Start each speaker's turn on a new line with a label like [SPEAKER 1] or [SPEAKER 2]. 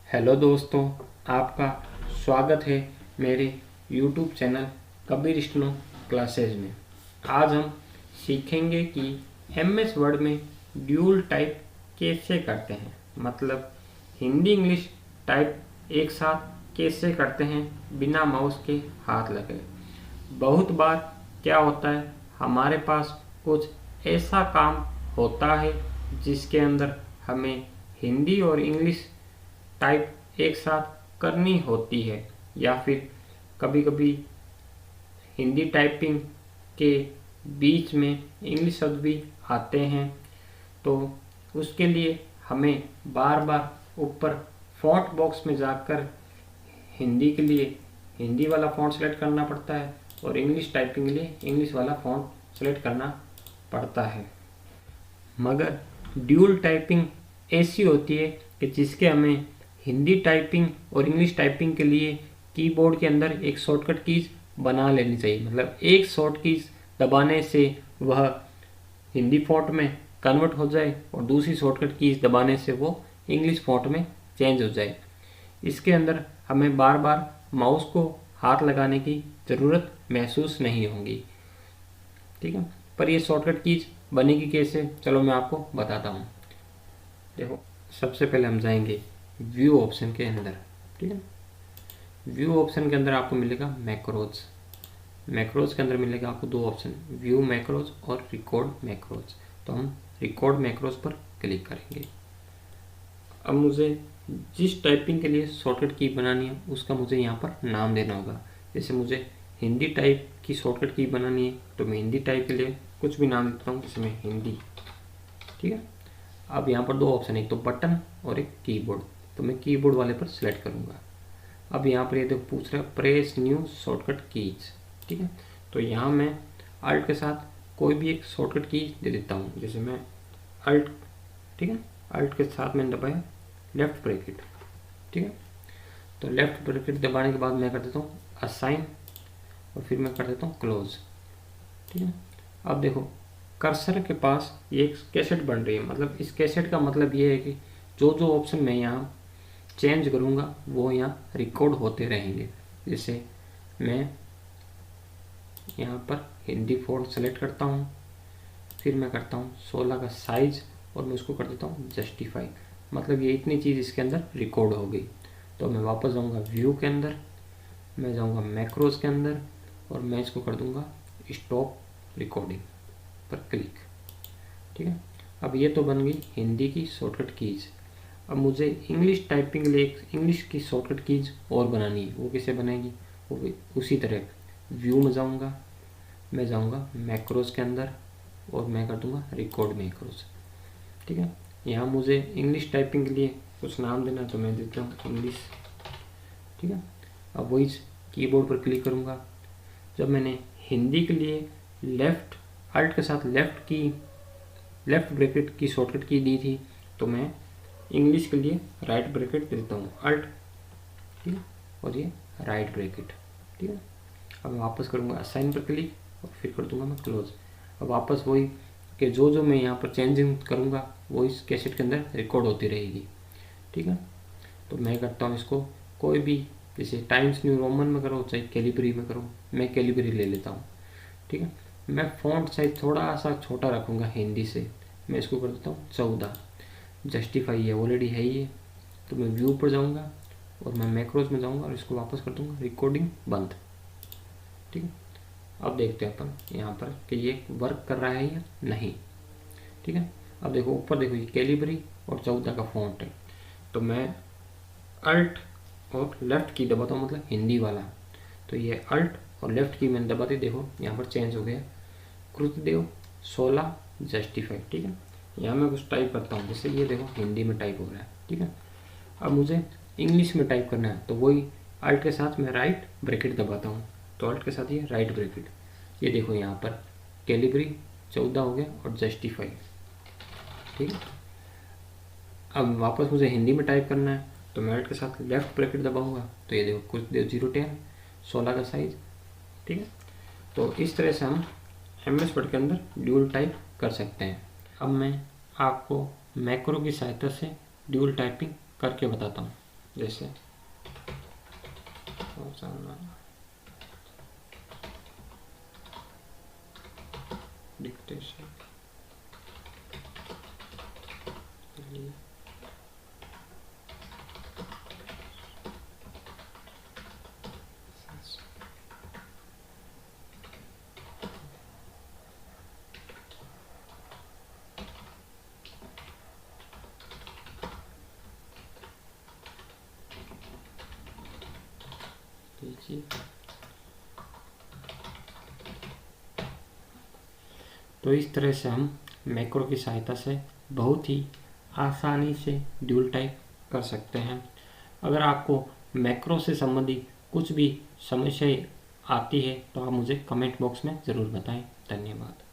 [SPEAKER 1] Hello दोस्तों, आपका स्वागत है मेरे YouTube चैनल कबीर स्टनो क्लासेज में। आज हम सीखेंगे कि MS वर्ड में ड्यूल टाइप कैसे करते हैं, मतलब हिंदी इंग्लिश टाइप एक साथ कैसे करते हैं बिना माउस के हाथ लगे। बहुत बार क्या होता है, हमारे पास कुछ ऐसा काम होता है जिसके अंदर हमें हिंदी और इंग्लिश टाइप एक साथ करनी होती है, या फिर कभी कभी हिंदी टाइपिंग के बीच में इंग्लिश शब्द भी आते हैं। तो उसके लिए हमें बार बार ऊपर फॉन्ट बॉक्स में जाकर हिंदी के लिए हिंदी वाला फॉन्ट सेलेक्ट करना पड़ता है और इंग्लिश टाइपिंग के लिए इंग्लिश वाला फॉन्ट सेलेक्ट करना पड़ता है। मगर ड्यूल टाइपिंग ऐसी होती है कि जिसके हमें हिंदी टाइपिंग और इंग्लिश टाइपिंग के लिए कीबोर्ड के अंदर एक शॉर्टकट कीज बना लेनी चाहिए। मतलब एक शॉर्ट कीज दबाने से वह हिंदी फॉन्ट में कन्वर्ट हो जाए और दूसरी शॉर्टकट कीज दबाने से वो इंग्लिश फॉन्ट में चेंज हो जाए। इसके अंदर हमें बार बार माउस को हाथ लगाने की ज़रूरत महसूस नहीं होगी, ठीक है। पर ये शॉर्टकट कीज बनेगी कैसे, चलो मैं आपको बताता हूँ। देखो, सबसे पहले हम जाएंगे व्यू ऑप्शन के अंदर, ठीक है। व्यू ऑप्शन के अंदर आपको मिलेगा मैक्रोज। मैक्रोज के अंदर मिलेगा आपको दो ऑप्शन, व्यू मैक्रोज और रिकॉर्ड मैक्रोज। तो हम रिकॉर्ड मैक्रोज पर क्लिक करेंगे। अब मुझे जिस टाइपिंग के लिए शॉर्टकट की बनानी है उसका मुझे यहाँ पर नाम देना होगा। जैसे मुझे हिंदी टाइप की शॉर्टकट की बनानी है तो मैं हिंदी टाइप के लिए कुछ भी नाम देता हूँ, जैसे मैं हिंदी, ठीक है। अब यहाँ पर दो ऑप्शन है, एक तो बटन और एक कीबोर्ड। तो मैं कीबोर्ड वाले पर सिलेक्ट करूँगा। अब यहाँ पर ये देखो पूछ रहा है प्रेस न्यू शॉर्टकट कीज, ठीक है। तो यहाँ मैं अल्ट के साथ कोई भी एक शॉर्टकट की दे देता हूँ, जैसे मैं अल्ट, ठीक है। अल्ट के साथ मैंने दबाया लेफ्ट ब्रैकेट, ठीक है। तो लेफ्ट ब्रैकेट दबाने के बाद मैं कर देता हूँ असाइन और फिर मैं कर देता हूँ क्लोज, ठीक है। अब देखो कर्सर के पास ये एक कैसेट बन रही है। मतलब इस कैसेट का मतलब ये है कि जो जो ऑप्शन मैं यहाँ चेंज करूँगा वो यहाँ रिकॉर्ड होते रहेंगे। जैसे मैं यहाँ पर हिंदी फॉन्ट सेलेक्ट करता हूँ, फिर मैं करता हूँ 16 का साइज और मैं उसको कर देता हूँ जस्टिफाई। मतलब ये इतनी चीज़ इसके अंदर रिकॉर्ड हो गई। तो मैं वापस जाऊँगा व्यू के अंदर, मैं जाऊँगा मैक्रोज के अंदर और मैं इसको कर दूँगा स्टॉप रिकॉर्डिंग पर क्लिक, ठीक है। अब ये तो बन गई हिंदी की शॉर्टकट कीज। अब मुझे इंग्लिश टाइपिंग के लिए एक इंग्लिश की शॉर्टकट कीज और बनानी है। वो कैसे बनेगी, वो भी उसी तरह व्यू में जाऊँगा, मैं जाऊँगा मैक्रोज के अंदर और मैं कर दूँगा रिकॉर्ड मैक्रोज, ठीक है। यहाँ मुझे इंग्लिश टाइपिंग के लिए कुछ नाम देना तो मैं देता हूँ इंग्लिश, ठीक है। अब वही कीबोर्ड पर क्लिक करूँगा। जब मैंने हिंदी के लिए लेफ़्ट अल्ट के साथ लेफ़्ट ब्रैकेट की शॉर्टकट की दी थी, तो मैं इंग्लिश के लिए राइट ब्रैकेट देता हूँ अल्ट, ठीक है, और ये राइट ब्रैकेट, ठीक है। अब मैं वापस करूँगा असाइन पर क्लिक और फिर कर दूँगा मैं क्लोज। अब वापस वही कि जो जो मैं यहाँ पर चेंजिंग करूँगा वो इस कैसेट के अंदर रिकॉर्ड होती रहेगी, ठीक है। तो मैं करता हूँ इसको कोई भी, जैसे टाइम्स न्यू रोमन में करो चाहे कैलिबरी में करो, मैं कैलिबरी ले लेता हूँ, ठीक है। मैं फ़ॉन्ट साइज थोड़ा सा छोटा रखूँगा हिंदी से, मैं इसको कर देता हूँ 14। जस्टिफाई है ऑलरेडी है ये, तो मैं व्यू पर जाऊँगा और मैं मैक्रोज में जाऊँगा और इसको वापस कर दूँगा रिकॉर्डिंग बंद, ठीक है। अब देखते हैं अपन यहाँ पर कि ये वर्क कर रहा है या नहीं, ठीक है। अब देखो ऊपर देखो ये कैलिबरी और 14 का फॉन्ट है। तो मैं अल्ट और लेफ़्ट की दबाता हूँ, मतलब हिंदी वाला। तो ये अल्ट और लेफ़्ट की मैंने दबाती, देखो यहाँ पर चेंज हो गया कृतदेव 16 जस्टिफाई, ठीक है। यहाँ मैं कुछ टाइप करता हूँ, जैसे ये देखो हिंदी में टाइप हो रहा है, ठीक है। अब मुझे इंग्लिश में टाइप करना है तो वही अल्ट के साथ मैं राइट ब्रैकेट दबाता हूँ। तो अल्ट के साथ ये राइट ब्रैकेट, ये देखो यहाँ पर कैलिबरी 14 हो गया और जस्टिफाई, ठीक है। अब वापस मुझे हिंदी में टाइप करना है तो मैं अल्ट के साथ लेफ़्ट ब्रैकेट दबाऊंगा, तो ये देखो कुछ देव 010 16 का साइज, ठीक है। तो इस तरह से हम MS वर्ड के अंदर ड्यूल टाइप कर सकते हैं। अब मैं आपको मैक्रो की सहायता से ड्यूल टाइपिंग करके बताता हूँ। जैसे डिक्टेशन तो इस तरह से हम मैक्रो की सहायता से बहुत ही आसानी से ड्यूल टाइप कर सकते हैं। अगर आपको मैक्रो से संबंधित कुछ भी समस्या आती है तो आप मुझे कमेंट बॉक्स में ज़रूर बताएं। धन्यवाद।